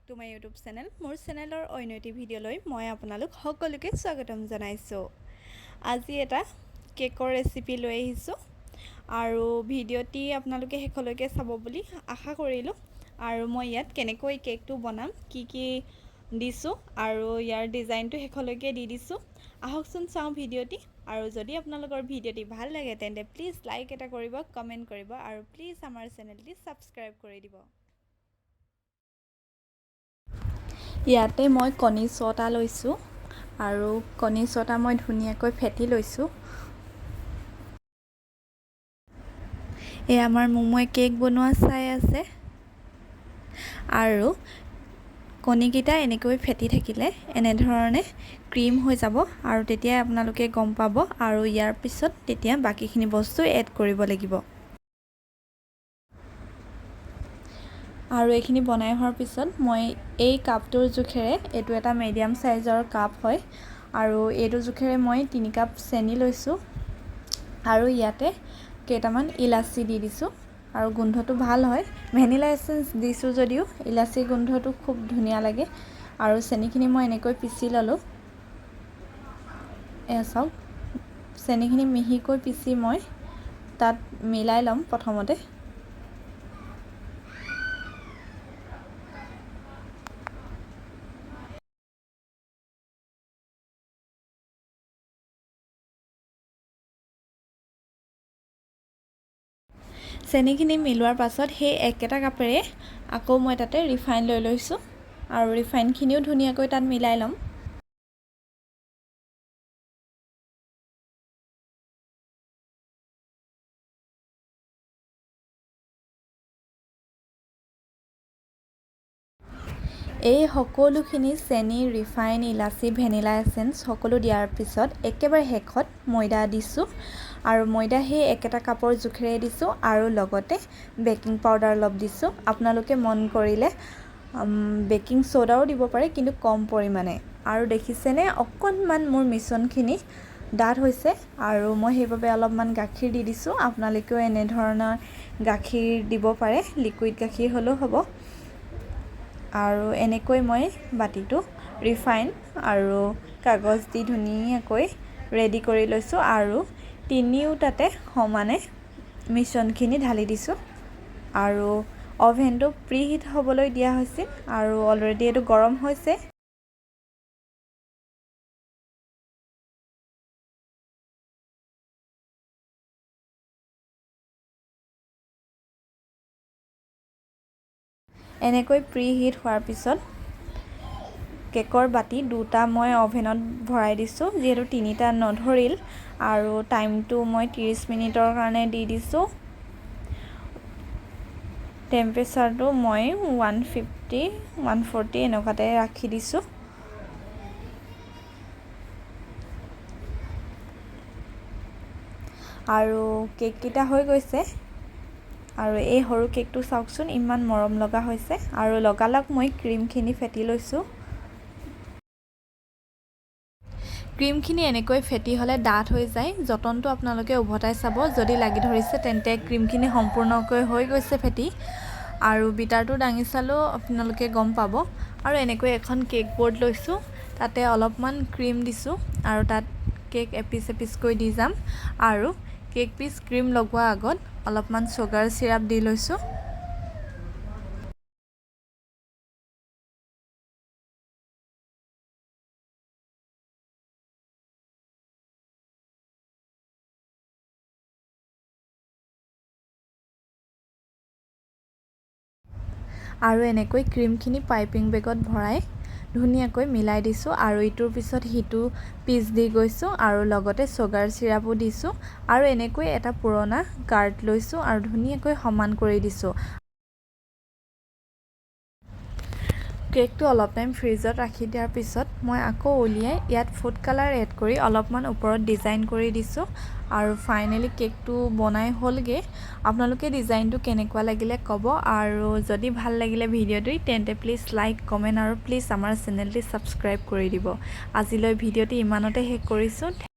To my YouTube channel. মোৰ চেনেলৰ অন্য এটি ভিডিঅ'লৈ মই আপোনালোক সকলোকে স্বাগতম জনাইছোঁ। আজি এটা কেকৰ ৰেচিপি লৈ আহিছোঁ আৰু ভিডিঅ'টি আপোনালোকে শেষলৈকে চাব বুলি আশা কৰিলোঁ। আৰু মই ইয়াত কেনেকৈ কেকটো বনাম, কি দিছোঁ আৰু ইয়াৰ ডিজাইনটো শেষলৈকে দি দিছোঁ। আহকচোন চাওঁ ভিডিঅ'টি। আৰু যদি আপোনালোকৰ ভিডিঅ'টি ভাল লাগে তেন্তে প্লিজ লাইক এটা কৰিব, কমেণ্ট কৰিব আৰু প্লিজ আমাৰ চেনেলটি ছাবস্ক্ৰাইব কৰি দিব। ইয়াতে মই কণী 6টা লৈছোঁ আৰু কণী 6টা মই ধুনীয়াকৈ ফেটি লৈছোঁ। এয়া আমাৰ মোমোই কেক বনোৱা চাই আছে আৰু কণীকেইটা এনেকৈ ফেটি থাকিলে এনেধৰণে ক্ৰীম হৈ যাব আৰু তেতিয়া আপোনালোকে গম পাব আৰু ইয়াৰ পিছত তেতিয়া বাকীখিনি বস্তু এড কৰিব লাগিব। আৰু এইখিনি বনাই হোৱাৰ পিছত মই এই কাপটোৰ জোখেৰে, এইটো এটা মিডিয়াম সাইজৰ কাপ হয় আৰু এইটো জোখেৰে মই 3 কাপ চেনি লৈছোঁ আৰু ইয়াতে কেইটামান ইলাচি দি দিছোঁ আৰু গোন্ধটো ভাল হয়। ভেনিলা এসেন্স দিছোঁ যদিও ইলাচি গোন্ধটো খুব ধুনীয়া লাগে। আৰু চেনিখিনি মই এনেকৈ পিচি ল'লোঁ। এয়া চাওক, চেনিখিনি মিহিকৈ পিচি মই তাত মিলাই ল'ম প্ৰথমতে। চেনিখিনি মিলোৱাৰ পাছত সেই একেটা কাপেৰে আকৌ মই তাতে ৰিফাইন লৈ লৈছোঁ আৰু ৰিফাইনখিনিও ধুনীয়াকৈ তাত মিলাই ল'ম। এই সকলোখিনি চেনি, ৰিফাইন, ইলাচি, ভেনিলা এসেন্স সকলো দিয়াৰ পিছত একেবাৰে শেষত ময়দা দিছোঁ আৰু ময়দা সেই একেটা কাপৰ জোখেৰে দিছোঁ আৰু লগতে বেকিং পাউডাৰ অলপ দিছোঁ। আপোনালোকে মন কৰিলে বেকিং সোডাও দিব পাৰে, কিন্তু কম পৰিমাণে। আৰু দেখিছেনে অকণমান মোৰ মিশ্ৰণখিনি ডাঠ হৈছে আৰু মই সেইবাবে অলপমান গাখীৰ দি দিছোঁ। আপোনালোকেও এনেধৰণৰ গাখীৰ দিব পাৰে, লিকুইড গাখীৰ হ'লেও হ'ব। আৰু এনেকৈ মই বাতিটো ৰিফাইন আৰু কাগজ দি ধুনীয়াকৈ ৰেডি কৰি লৈছোঁ আৰু তিনিওটাতে সমানে মিশ্ৰণখিনি ঢালি দিছোঁ আৰু অভেনটো প্ৰিহিট হ'বলৈ দিয়া হৈছিল আৰু অলৰেডি এইটো গৰম হৈছে। এনেকৈ প্ৰিহিট হোৱাৰ পিছত কেকৰ বাতি 2টা মই অভেনত ভৰাই দিছোঁ, যিহেতু 3টা নধৰিল আৰু টাইমটো মই 30 মিনিটৰ কাৰণে দি দিছোঁ। টেম্পাৰেচাৰটো মই 150, 140 এনেকুৱাতে ৰাখি দিছোঁ। আৰু কেককেইটা হৈ গৈছে আৰু এই সৰু কেকটো চাওকচোন, ইমান মৰম লগা হৈছে আৰু লগালগ মই ক্ৰীমখিনি ফেটি লৈছোঁ। ক্ৰীমখিনি এনেকৈ ফেটি হ'লে ডাঠ হৈ যায়। যতনটো আপোনালোকে উভতাই চাব, যদি লাগি ধৰিছে তেন্তে ক্ৰীমখিনি সম্পূৰ্ণকৈ হৈ গৈছে ফেটি। আৰু বিটাৰটো দাঙি চালেও আপোনালোকে গম পাব। আৰু এনেকৈ এখন কেক বৰ্ড লৈছোঁ, তাতে অলপমান ক্ৰীম দিছোঁ আৰু তাত কেক এপিচ এপিচকৈ দি যাম আৰু কেক পিচ ক্ৰীম লগোৱাৰ আগত অলপমান চুগাৰ চিৰাপ দি লৈছোঁ। আৰু এনেকৈ ক্ৰীমখিনি পাইপিং বেগত ভৰাই ধুনীয়াকৈ মিলাই দিছোঁ আৰু ইটোৰ পিছত সিটো পিচ দি গৈছোঁ আৰু লগতে চুগাৰ চিৰাপো দিছোঁ আৰু এনেকৈ এটা পুৰণা কাৰ্ড লৈছোঁ আৰু ধুনীয়াকৈ সমান কৰি দিছোঁ। কেকটো অলপ টাইম ফ্ৰিজত ৰাখি দিয়াৰ পিছত মই আকৌ উলিয়াই ইয়াত ফুড কালাৰ এড কৰি অলপমান ওপৰত ডিজাইন কৰি দিছোঁ আৰু ফাইনেলি কেকটো বনাই হ'লগৈ। আপোনালোকে ডিজাইনটো কেনেকুৱা লাগিলে ক'ব আৰু যদি ভাল লাগিলে ভিডিঅ'টো তেন্তে প্লিজ লাইক, কমেণ্ট আৰু প্লিজ আমাৰ চেনেলটি ছাবস্ক্ৰাইব কৰি দিব। আজিলৈ ভিডিঅ'টি ইমানতে শেষ কৰিছোঁ।